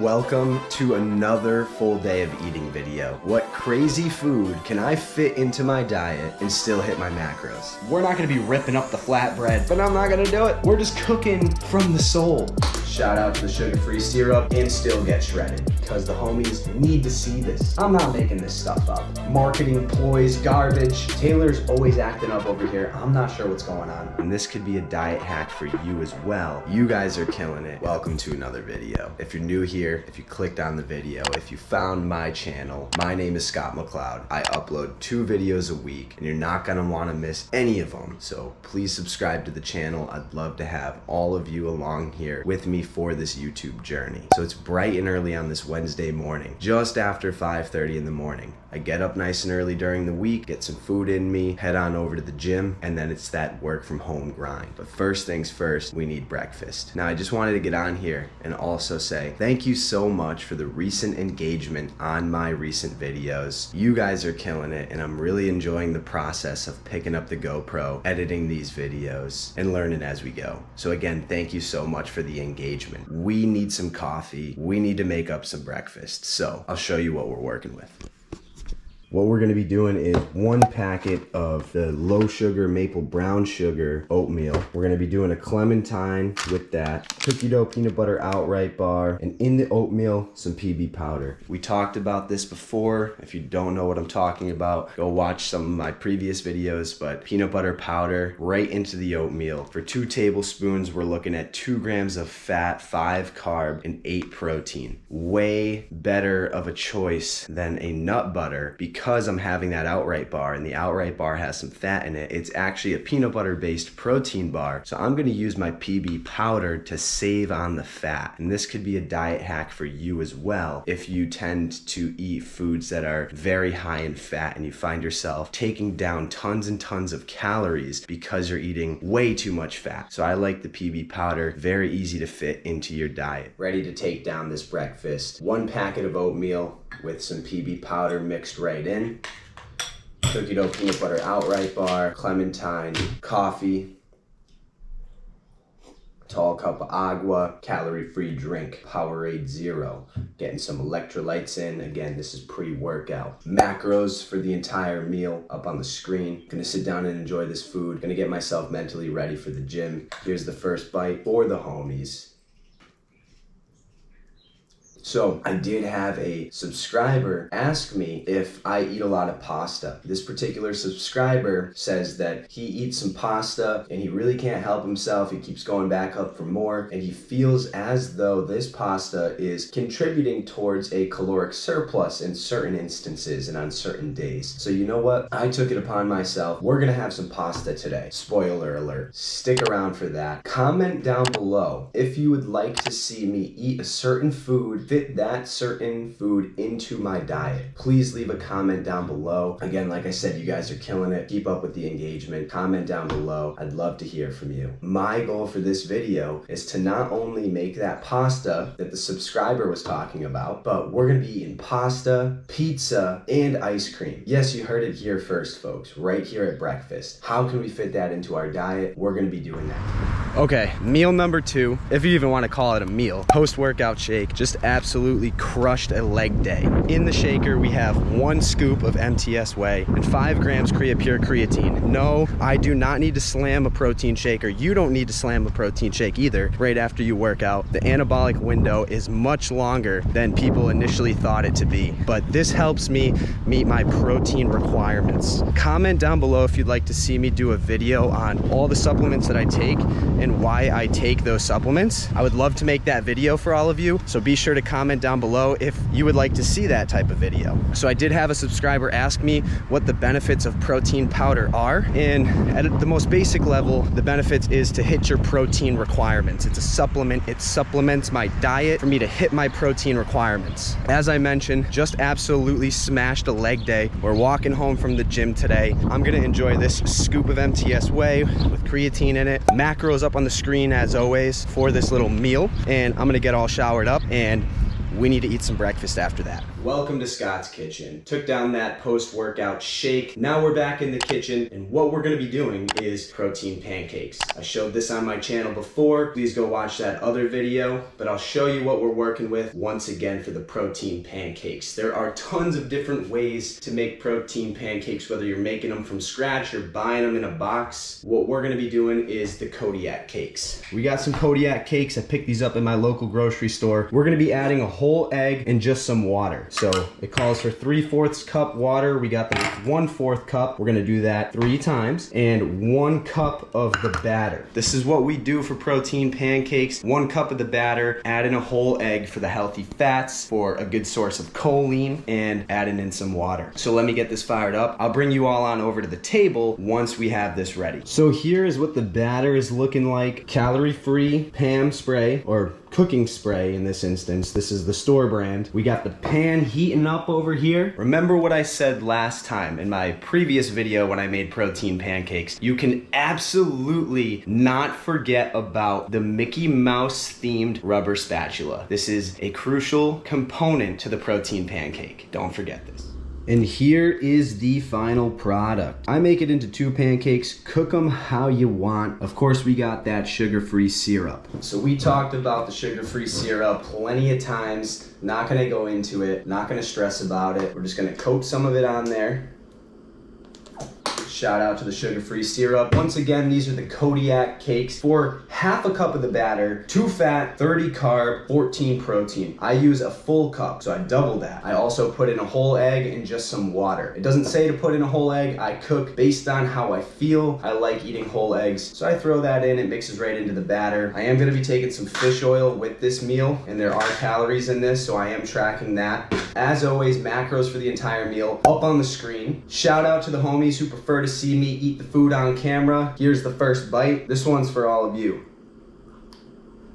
Welcome to another full day of eating video. What crazy food can I fit into my diet and still hit my macros? We're not gonna be ripping up the flatbread, but I'm not gonna do it. We're just cooking from the soul. Shout out to the sugar-free syrup and still get shredded because the homies need to see this. I'm not making this stuff up. Marketing ploys, garbage. Taylor's always acting up over here. I'm not sure what's going on. And this could be a diet hack for you as well. You guys are killing it. Welcome to another video. If you're new here, if you clicked on the video, if you found my channel, my name is Scott McLeod. I upload 2 videos a week and you're not gonna wanna miss any of them. So please subscribe to the channel. I'd love to have all of you along here with me for this YouTube journey. So it's bright and early on this Wednesday morning, just after 5:30 in the morning. I get up nice and early during the week, get some food in me, head on over to the gym, and then it's that work from home grind. But first things first, we need breakfast. Now I just wanted to get on here and also say thank you so much for the recent engagement on my recent videos. You guys are killing it, and I'm really enjoying the process of picking up the GoPro, editing these videos, and learning as we go. So again, thank you so much for the engagement. We need some coffee. We need to make up some breakfast. So I'll show you what we're working with. What we're gonna be doing is 1 packet of the low sugar maple brown sugar oatmeal. We're gonna be doing a clementine with that, cookie dough peanut butter outright bar, and in the oatmeal, some PB powder. We talked about this before. If you don't know what I'm talking about, go watch some of my previous videos, but peanut butter powder right into the oatmeal. For 2 tablespoons, we're looking at 2 grams of fat, 5 carb, and 8 protein. Way better of a choice than a nut butter because I'm having that outright bar, and the outright bar has some fat in it. It's actually a peanut butter based protein bar. So I'm gonna use my PB powder to save on the fat. And this could be a diet hack for you as well if you tend to eat foods that are very high in fat and you find yourself taking down tons and tons of calories because you're eating way too much fat. So I like the PB powder, very easy to fit into your diet. Ready to take down this breakfast. 1 packet of oatmeal with some PB powder mixed right in, cookie dough peanut butter outright bar, clementine, coffee, tall cup of agua, calorie-free drink, Powerade Zero. Getting some electrolytes in. Again, this is pre-workout. Macros for the entire meal up on the screen. Gonna sit down and enjoy this food. Gonna get myself mentally ready for the gym. Here's the first bite for the homies. So I did have a subscriber ask me if I eat a lot of pasta. This particular subscriber says that he eats some pasta and he really can't help himself. He keeps going back up for more, and he feels as though this pasta is contributing towards a caloric surplus in certain instances and on certain days. So you know what? I took it upon myself. We're gonna have some pasta today. Spoiler alert. Stick around for that. Comment down below if you would like to see me eat a certain food, fit that certain food into my diet. Please leave a comment down below. Again, like I said, you guys are killing it. Keep up with the engagement. Comment down below. I'd love to hear from you. My goal for this video is to not only make that pasta that the subscriber was talking about, but we're gonna be eating pasta, pizza, and ice cream. Yes, you heard it here first, folks, right here at breakfast. How can we fit that into our diet? We're gonna be doing that. Okay, meal number 2, if you even want to call it a meal, post-workout shake. Just absolutely crushed a leg day. In the shaker, we have 1 scoop of MTS whey and 5 grams Pure creatine. No, I do not need to slam a protein shaker. You don't need to slam a protein shake either right after you work out. The anabolic window is much longer than people initially thought it to be, but this helps me meet my protein requirements. Comment down below if you'd like to see me do a video on all the supplements that I take and why I take those supplements. I would love to make that video for all of you, so be sure to comment down below if you would like to see that type of video. So I did have a subscriber ask me what the benefits of protein powder are, and at the most basic level, the benefits is to hit your protein requirements. It's a supplement. It supplements my diet for me to hit my protein requirements. As I mentioned, just absolutely smashed a leg day. We're walking home from the gym today. I'm gonna enjoy this scoop of MTS whey with creatine in it. Macros up on the screen as always for this little meal, and I'm gonna get all showered up and we need to eat some breakfast after that. Welcome to Scott's Kitchen. Took down that post-workout shake. Now we're back in the kitchen, and what we're gonna be doing is protein pancakes. I showed this on my channel before. Please go watch that other video, but I'll show you what we're working with once again for the protein pancakes. There are tons of different ways to make protein pancakes, whether you're making them from scratch or buying them in a box. What we're gonna be doing is the Kodiak cakes. We got some Kodiak cakes. I picked these up in my local grocery store. We're gonna be adding a whole egg and just some water. So it calls for 3/4 cup water. We got the 1/4 cup. We're gonna do that 3 times, and 1 cup of the batter. This is what we do for protein pancakes. 1 cup of the batter, add in a whole egg for the healthy fats, for a good source of choline, and adding in some water. So let me get this fired up. I'll bring you all on over to the table once we have this ready. So here is what the batter is looking like. Calorie-free Pam spray, or cooking spray in this instance. This is the store brand. We got the pan heating up over here. Remember what I said last time in my previous video when I made protein pancakes. You can absolutely not forget about the Mickey Mouse themed rubber spatula. This is a crucial component to the protein pancake. Don't forget this. And here is the final product. I make it into 2 pancakes, cook them how you want. Of course, we got that sugar-free syrup. So we talked about the sugar-free syrup plenty of times. Not gonna go into it, not gonna stress about it. We're just gonna coat some of it on there. Shout out to the sugar-free syrup. Once again, these are the Kodiak cakes. For 1/2 cup of the batter, 2 fat, 30 carb, 14 protein. I use a full cup, so I double that. I also put in a whole egg and just some water. It doesn't say to put in a whole egg. I cook based on how I feel. I like eating whole eggs, so I throw that in. It mixes right into the batter. I am gonna be taking some fish oil with this meal, and there are calories in this, so I am tracking that. As always, macros for the entire meal up on the screen. Shout out to the homies who prefer to see me eat the food on camera. Here's the first bite. This one's for all of you.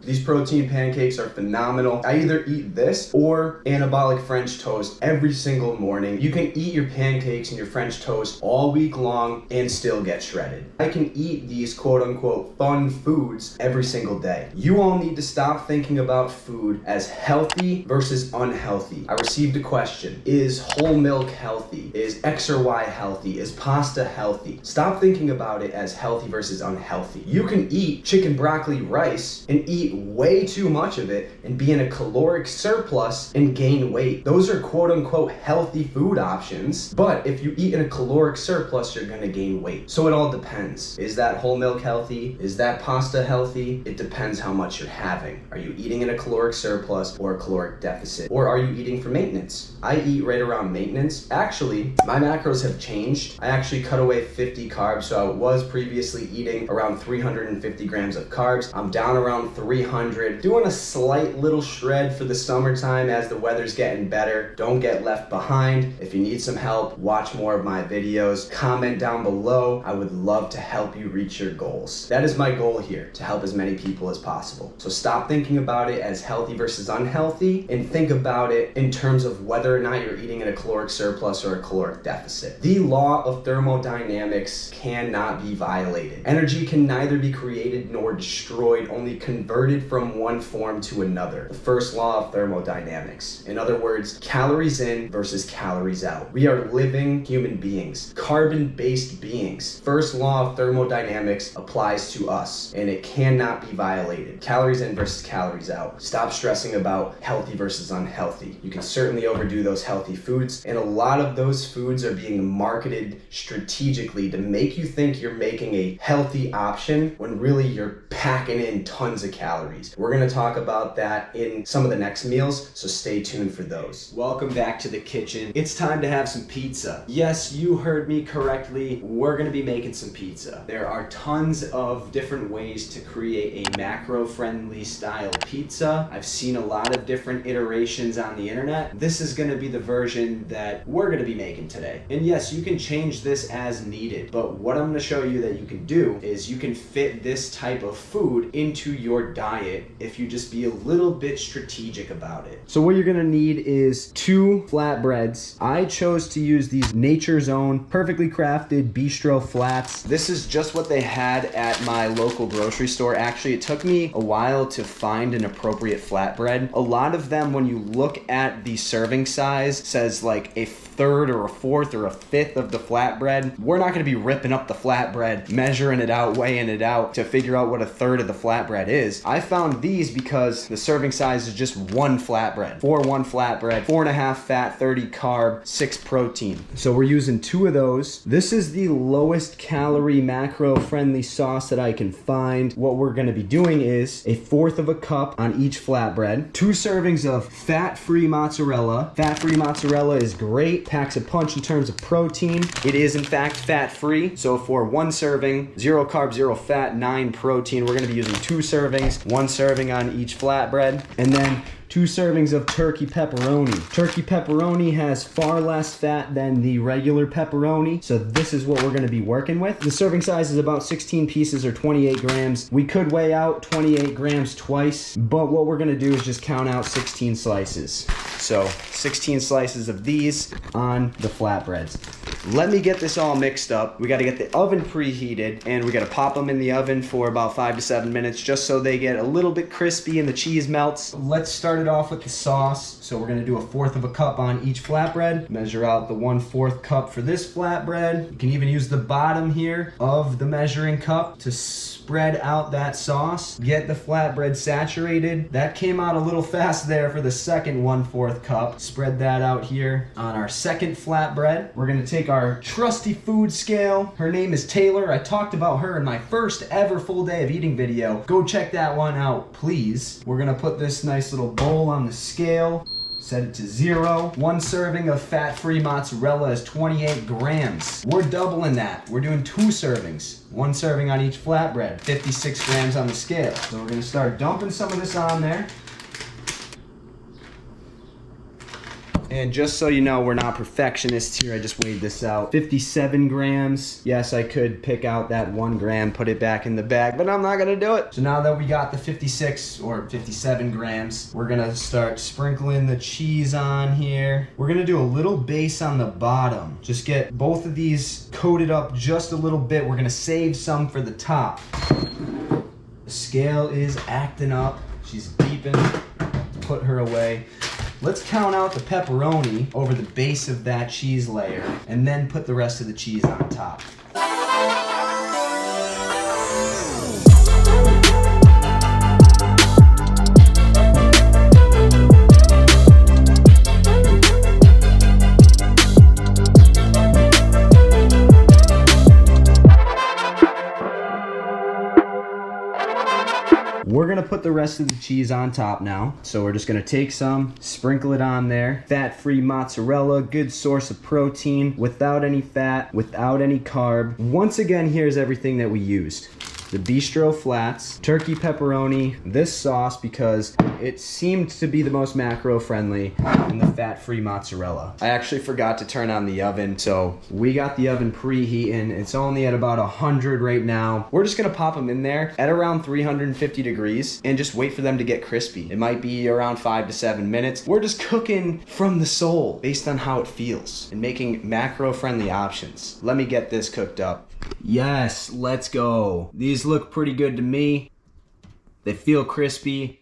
These protein pancakes are phenomenal. I either eat this or anabolic French toast every single morning. You can eat your pancakes and your French toast all week long and still get shredded. I can eat these quote unquote fun foods every single day. You all need to stop thinking about food as healthy versus unhealthy. I received a question. Is whole milk healthy? Is X or Y healthy? Is pasta healthy? Stop thinking about it as healthy versus unhealthy. You can eat chicken, broccoli, rice and eat way too much of it and be in a caloric surplus and gain weight. Those are quote unquote healthy food options, but if you eat in a caloric surplus, you're gonna gain weight. So it all depends. Is that whole milk healthy? Is that pasta healthy? It depends how much you're having. Are you eating in a caloric surplus or a caloric deficit? Or are you eating for maintenance? I eat right around maintenance. Actually, my macros have changed. I actually cut away 50 carbs, so I was previously eating around 350 grams of carbs. I'm down around 300, doing a slight little shred for the summertime as the weather's getting better. Don't get left behind. If you need some help, watch more of my videos. Comment down below. I would love to help you reach your goals. That is my goal here, to help as many people as possible. So stop thinking about it as healthy versus unhealthy and think about it in terms of whether or not you're eating in a caloric surplus or a caloric deficit. The law of thermodynamics cannot be violated. Energy can neither be created nor destroyed, only converted from one form to another. The first law of thermodynamics. In other words, calories in versus calories out. We are living human beings, carbon-based beings. First law of thermodynamics applies to us, and it cannot be violated. Calories in versus calories out. Stop stressing about healthy versus unhealthy. You can certainly overdo those healthy foods, and a lot of those foods are being marketed strategically to make you think you're making a healthy option when really you're packing in tons of calories. We're gonna talk about that in some of the next meals, so stay tuned for those. Welcome back to the kitchen. It's time to have some pizza. Yes, you heard me correctly. We're gonna be making some pizza. There are tons of different ways to create a macro-friendly style pizza. I've seen a lot of different iterations on the internet. This is gonna be the version that we're gonna be making today. And yes, you can change this as needed, but what I'm gonna show you that you can do is you can fit this type of food into your diet diet if you just be a little bit strategic about it. So what you're gonna need is 2 flatbreads. I chose to use these Nature's Own perfectly crafted bistro flats. This is just what they had at my local grocery store. Actually, it took me a while to find an appropriate flatbread. A lot of them, when you look at the serving size, says like a third or a fourth or a fifth of the flatbread. We're not gonna be ripping up the flatbread, measuring it out, weighing it out to figure out what a third of the flatbread is. I found these because the serving size is just 1 flatbread. For 1 flatbread, 4.5 fat, 30 carb, 6 protein. So we're using 2 of those. This is the lowest calorie, macro friendly sauce that I can find. What we're gonna be doing is 1/4 of a cup on each flatbread, 2 servings of fat-free mozzarella. Fat-free mozzarella is great, packs a punch in terms of protein. It is in fact fat-free, so for 1 serving, 0 carbs, 0 fat, 9 protein. We're gonna be using 2 servings, 1 serving on each flatbread, and then 2 servings of turkey pepperoni. Turkey pepperoni has far less fat than the regular pepperoni, so this is what we're gonna be working with. The serving size is about 16 pieces or 28 grams. We could weigh out 28 grams twice, but what we're gonna do is just count out 16 slices. So 16 slices of these on the flatbreads. Let me get this all mixed up. We gotta get the oven preheated, and we gotta pop them in the oven for about 5 to 7 minutes just so they get a little bit crispy and the cheese melts. Let's start it off with the sauce. So we're gonna do 1/4 of a cup on each flatbread. Measure out the 1/4 cup for this flatbread. You can even use the bottom here of the measuring cup to spread out that sauce. Get the flatbread saturated. That came out a little fast there for the second 1/4 cup. Spread that out here on our second flatbread. We're gonna take our trusty food scale. Her name is Taylor. I talked about her in my first ever full day of eating video. Go check that one out, please. We're gonna put this nice little bowl on the scale. Set it to 0. 1 serving of fat-free mozzarella is 28 grams. We're doubling that. We're doing 2 servings. 1 serving on each flatbread. 56 grams on the scale. So we're gonna start dumping some of this on there. And just so you know, we're not perfectionists here. I just weighed this out. 57 grams. Yes, I could pick out that 1 gram, put it back in the bag, but I'm not gonna do it. So now that we got the 56 or 57 grams, we're gonna start sprinkling the cheese on here. We're gonna do a little base on the bottom. Just get both of these coated up just a little bit. We're gonna save some for the top. The scale is acting up. She's beeping. Put her away. Let's count out the pepperoni over the base of that cheese layer and then put the rest of the cheese on top. We're gonna put the rest of the cheese on top now. So we're just gonna take some, sprinkle it on there. Fat-free mozzarella, good source of protein, without any fat, without any carb. Once again, here's everything that we used. The bistro flats, turkey pepperoni, this sauce because it seemed to be the most macro friendly, and the fat-free mozzarella. I actually forgot to turn on the oven, so we got the oven preheating. It's only at about 100 right now. We're just gonna pop them in there at around 350 degrees and just wait for them to get crispy. It might be around 5 to 7 minutes. We're just cooking from the soul based on how it feels and making macro friendly options. Let me get this cooked up. Yes, let's go. These look pretty good to me. They feel crispy.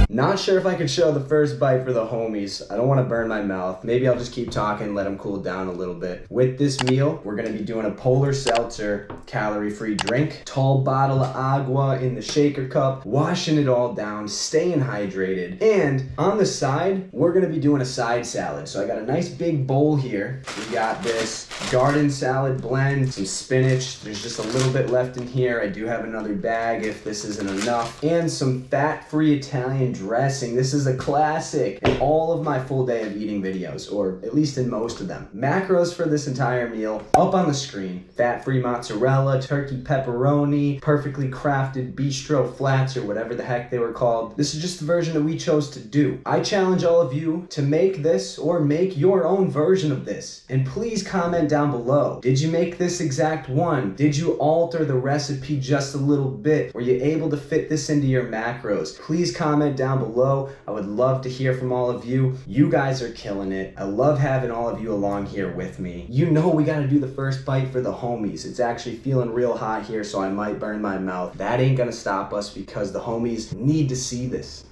Not sure if I could show the first bite for the homies. I don't want to burn my mouth. Maybe I'll just keep talking, let them cool down a little bit. With this meal, we're going to be doing a polar seltzer calorie-free drink. Tall bottle of agua in the shaker cup, washing it all down, staying hydrated. And on the side, we're going to be doing a side salad. So I got a nice big bowl here. We got this garden salad blend, some spinach. There's just a little bit left in here. I do have another bag if this isn't enough. And some fat-free Italian dressing. guessing, this is a classic in all of my full day of eating videos, or at least in most of them. Macros for this entire meal, up on the screen. Fat-free mozzarella, turkey pepperoni, perfectly crafted bistro flats, or whatever the heck they were called. This is just the version that we chose to do. I challenge all of you to make this or make your own version of this. And please comment down below. Did you make this exact one? Did you alter the recipe just a little bit? Were you able to fit this into your macros? Please comment down below. I would love to hear from all of you. You guys are killing it. I love having all of you along here with me. You know we gotta do the first bite for the homies. It's actually feeling real hot here, so I might burn my mouth. That ain't gonna stop us because the homies need to see this.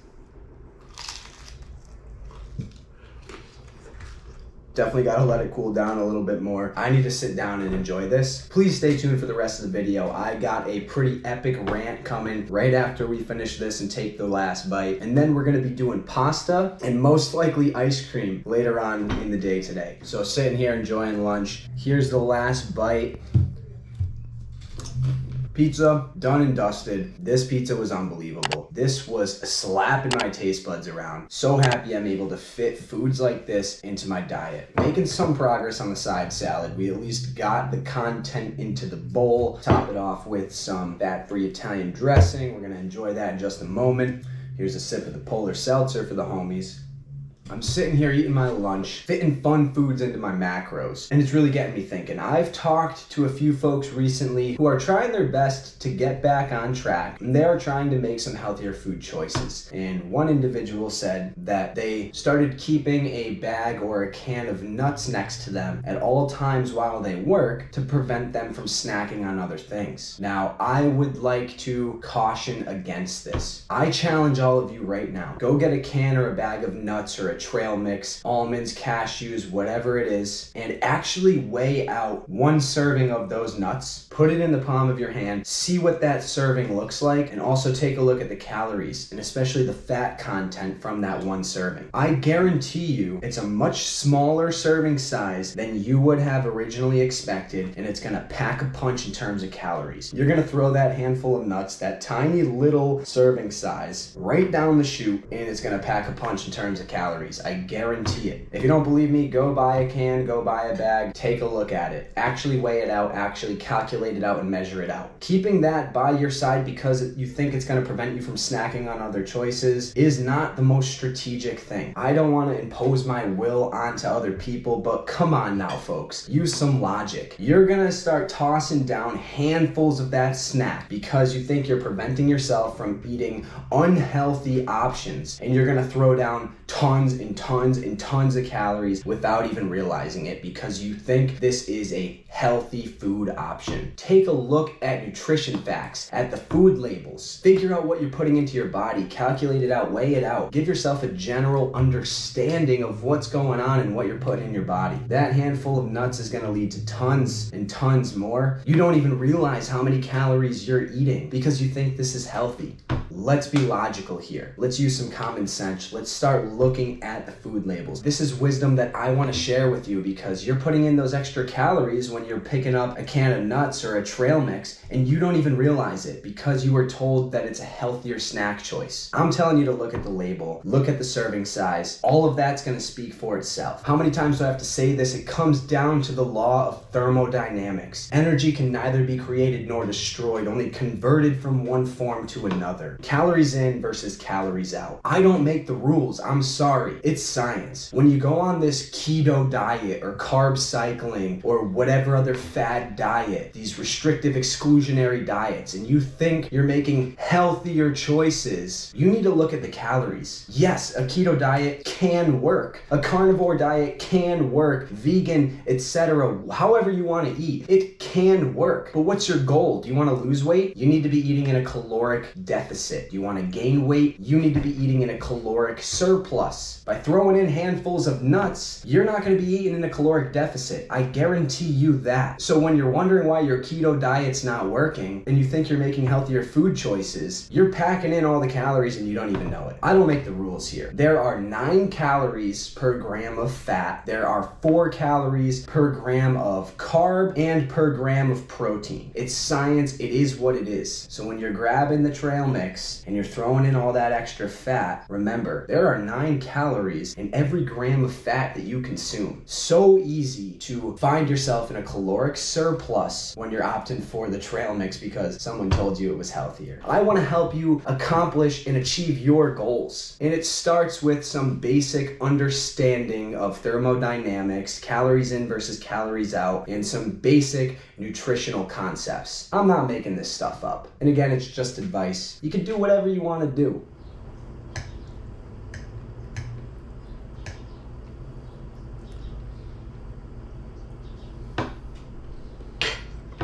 Definitely gotta let it cool down a little bit more. I need to sit down and enjoy this. Please stay tuned for the rest of the video. I got a pretty epic rant coming right after we finish this and take the last bite. And then we're gonna be doing pasta and most likely ice cream later on in the day today. So sitting here enjoying lunch. Here's the last bite. Pizza, done and dusted. This pizza was unbelievable. This was slapping my taste buds around. So happy I'm able to fit foods like this into my diet. Making some progress on the side salad. We at least got the content into the bowl. Top it off with some fat-free Italian dressing. We're gonna enjoy that in just a moment. Here's a sip of the polar seltzer for the homies. I'm sitting here eating my lunch, fitting fun foods into my macros, and it's really getting me thinking. I've talked to a few folks recently who are trying their best to get back on track, and they are trying to make some healthier food choices. And one individual said that they started keeping a bag or a can of nuts next to them at all times while they work to prevent them from snacking on other things. Now, I would like to caution against this. I challenge all of you right now. Go get a can or a bag of nuts or a trail mix, almonds, cashews, whatever it is, and actually weigh out one serving of those nuts, put it in the palm of your hand, see what that serving looks like, and also take a look at the calories, and especially the fat content from that one serving. I guarantee you it's a much smaller serving size than you would have originally expected, and it's gonna pack a punch in terms of calories. You're gonna throw that handful of nuts, that tiny little serving size, right down the chute, and it's gonna pack a punch in terms of calories. I guarantee it. If you don't believe me, go buy a can, go buy a bag, take a look at it. Actually weigh it out, actually calculate it out and measure it out. Keeping that by your side because you think it's going to prevent you from snacking on other choices is not the most strategic thing. I don't want to impose my will onto other people, but come on now, folks. Use some logic. You're going to start tossing down handfuls of that snack because you think you're preventing yourself from eating unhealthy options, and you're going to throw down tons and tons and tons of calories without even realizing it because you think this is a healthy food option. Take a look at nutrition facts, at the food labels. Figure out what you're putting into your body, calculate it out, weigh it out. Give yourself a general understanding of what's going on and what you're putting in your body. That handful of nuts is going to lead to tons and tons more. You don't even realize how many calories you're eating because you think this is healthy. Let's be logical here. Let's use some common sense. Let's start looking at the food labels. This is wisdom that I want to share with you because you're putting in those extra calories when you're picking up a can of nuts or a trail mix and you don't even realize it because you were told that it's a healthier snack choice. I'm telling you to look at the label, look at the serving size. All of that's going to speak for itself. How many times do I have to say this? It comes down to the law of thermodynamics. Energy can neither be created nor destroyed, only converted from one form to another. Calories in versus calories out. I don't make the rules. I'm sorry. It's science. When you go on this keto diet or carb cycling or whatever other fad diet, these restrictive exclusionary diets, and you think you're making healthier choices, you need to look at the calories. Yes, a keto diet can work. A carnivore diet can work. Vegan, etc. However you want to eat, it can work. But what's your goal? Do you want to lose weight? You need to be eating in a caloric deficit. Do you want to gain weight? You need to be eating in a caloric surplus. By throwing in handfuls of nuts, you're not going to be eating in a caloric deficit. I guarantee you that. So when you're wondering why your keto diet's not working and you think you're making healthier food choices, you're packing in all the calories and you don't even know it. I don't make the rules here. There are 9 calories per gram of fat. There are 4 calories per gram of carb and per gram of protein. It's science. It is what it is. So when you're grabbing the trail mix, snacks and you're throwing in all that extra fat, remember, there are 9 calories in every gram of fat that you consume. So easy to find yourself in a caloric surplus when you're opting for the trail mix because someone told you it was healthier. I want to help you accomplish and achieve your goals. And it starts with some basic understanding of thermodynamics, calories in versus calories out, and some basic nutritional concepts. I'm not making this stuff up. And again, it's just advice. You can do whatever you want to do.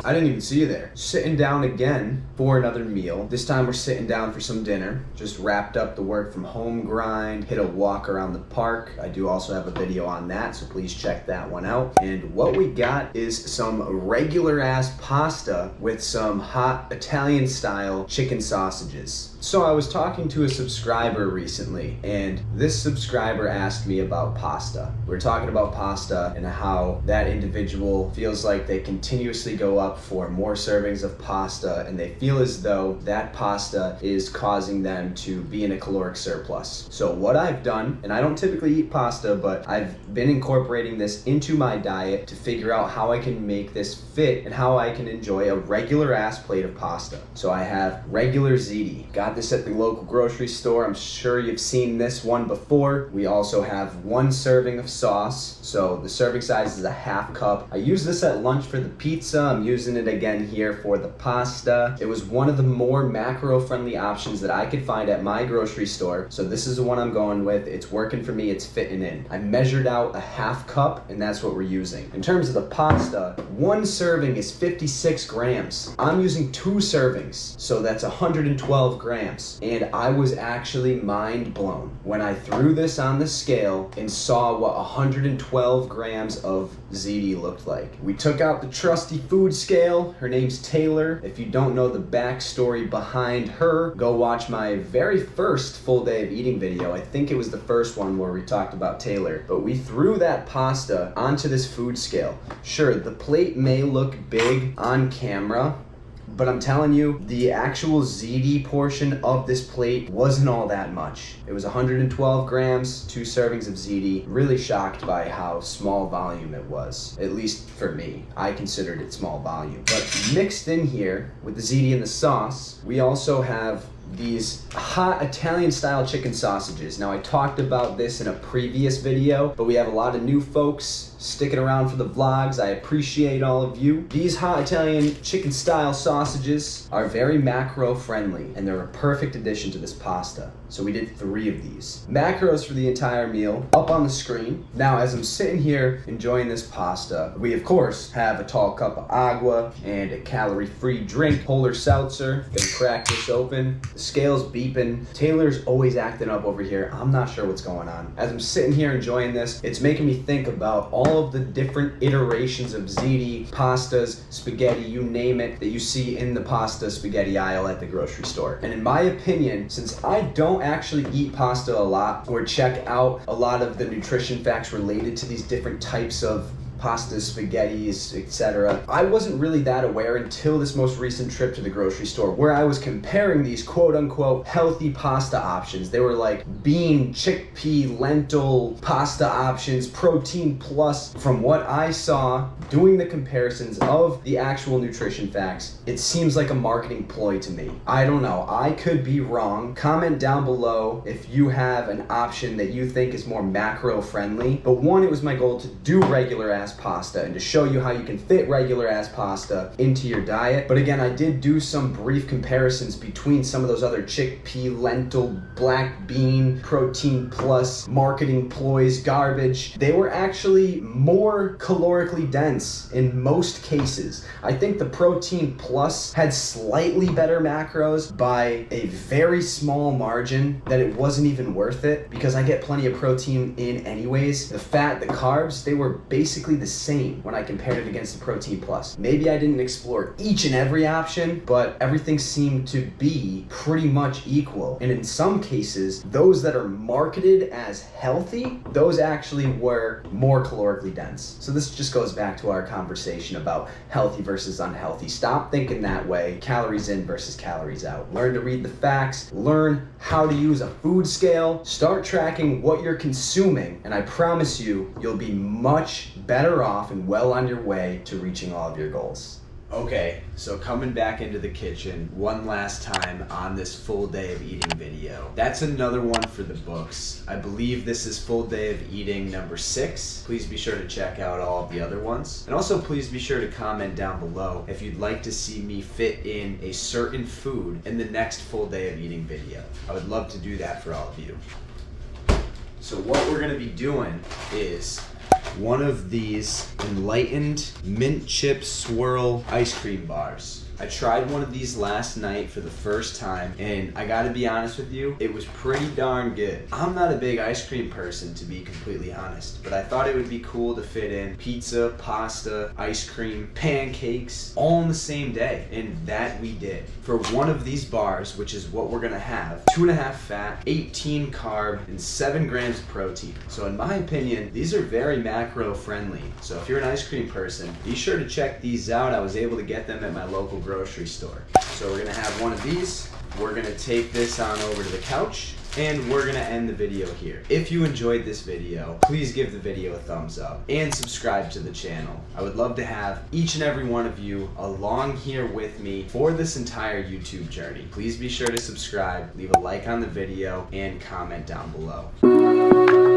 I didn't even see you there. Sitting down again for another meal. This time we're sitting down for some dinner. Just wrapped up the work from home grind, hit a walk around the park. I do also have a video on that, so please check that one out. And what we got is some regular ass pasta with some hot Italian style chicken sausages. So I was talking to a subscriber recently, and this subscriber asked me about pasta. We were talking about pasta and how that individual feels like they continuously go up for more servings of pasta, and they feel as though that pasta is causing them to be in a caloric surplus. So what I've done, and I don't typically eat pasta, but I've been incorporating this into my diet to figure out how I can make this fit and how I can enjoy a regular ass plate of pasta. So I have regular ziti. Got this at the local grocery store. I'm sure you've seen this one before. We also have 1 serving of sauce. So the serving size is a half cup. I use this at lunch for the pizza. I'm using it again here for the pasta. It was one of the more macro-friendly options that I could find at my grocery store. So this is the one I'm going with. It's working for me. It's fitting in. I measured out a half cup, and that's what we're using. In terms of the pasta, 1 serving is 56 grams. I'm using 2 servings, so that's 112 grams. And I was actually mind blown when I threw this on the scale and saw what 112 grams of ziti looked like. We took out the trusty food scale. Her name's Taylor. If you don't know the backstory behind her, go watch my very first full day of eating video. I think it was the first one where we talked about Taylor. But we threw that pasta onto this food scale. Sure, the plate may look big on camera, but I'm telling you, the actual ziti portion of this plate wasn't all that much. It was 112 grams, 2 servings of ziti. Really shocked by how small volume it was, at least for me. I considered it small volume. But mixed in here with the ziti and the sauce, we also have these hot Italian style chicken sausages. Now I talked about this in a previous video, but we have a lot of new folks sticking around for the vlogs. I appreciate all of you. These hot Italian chicken style sausages are very macro friendly, and they're a perfect addition to this pasta. So we did 3 of these. Macros for the entire meal up on the screen. Now as I'm sitting here enjoying this pasta, we of course have a tall cup of agua and a calorie-free drink, polar seltzer. Gonna crack this open. The scale's beeping. Taylor's always acting up over here. I'm not sure what's going on. As I'm sitting here enjoying this, it's making me think about all of the different iterations of ziti, pastas, spaghetti, you name it, that you see in the pasta spaghetti aisle at the grocery store. And in my opinion, since I don't actually eat pasta a lot or check out a lot of the nutrition facts related to these different types of pastas, spaghettis, etc. I wasn't really that aware until this most recent trip to the grocery store, where I was comparing these quote-unquote healthy pasta options. They were like bean, chickpea, lentil pasta options, protein plus. From what I saw, doing the comparisons of the actual nutrition facts, it seems like a marketing ploy to me. I don't know. I could be wrong. Comment down below if you have an option that you think is more macro friendly. But one, it was my goal to do regular ass pasta and to show you how you can fit regular ass pasta into your diet. But again, I did do some brief comparisons between some of those other chickpea, lentil, black bean, protein plus marketing ploys, garbage. They were actually more calorically dense in most cases. I think the protein plus had slightly better macros by a very small margin, that it wasn't even worth it because I get plenty of protein in anyways. The fat, the carbs, they were basically the same when I compared it against the Protein Plus. Maybe I didn't explore each and every option, but everything seemed to be pretty much equal. And in some cases, those that are marketed as healthy, those actually were more calorically dense. So this just goes back to our conversation about healthy versus unhealthy. Stop thinking that way, calories in versus calories out. Learn to read the facts, learn how to use a food scale, start tracking what you're consuming, and I promise you, you'll be much better off and well on your way to reaching all of your goals. Okay, so coming back into the kitchen one last time on this full day of eating video. That's another one for the books. I believe this is full day of eating number 6. Please be sure to check out all of the other ones. And also please be sure to comment down below if you'd like to see me fit in a certain food in the next full day of eating video. I would love to do that for all of you. So what we're gonna be doing is one of these enlightened mint chip swirl ice cream bars. I tried one of these last night for the first time, and I gotta be honest with you, it was pretty darn good. I'm not a big ice cream person, to be completely honest, but I thought it would be cool to fit in pizza, pasta, ice cream, pancakes, all in the same day, and that we did. For one of these bars, which is what we're gonna have, 2.5 fat, 18 carb, and 7 grams of protein. So in my opinion, these are very macro friendly. So if you're an ice cream person, be sure to check these out. I was able to get them at my local grocery store. So we're gonna have one of these. We're gonna take this on over to the couch, and we're gonna end the video here. If you enjoyed this video, please give the video a thumbs up and subscribe to the channel. I would love to have each and every one of you along here with me for this entire YouTube journey. Please be sure to subscribe, leave a like on the video, and comment down below.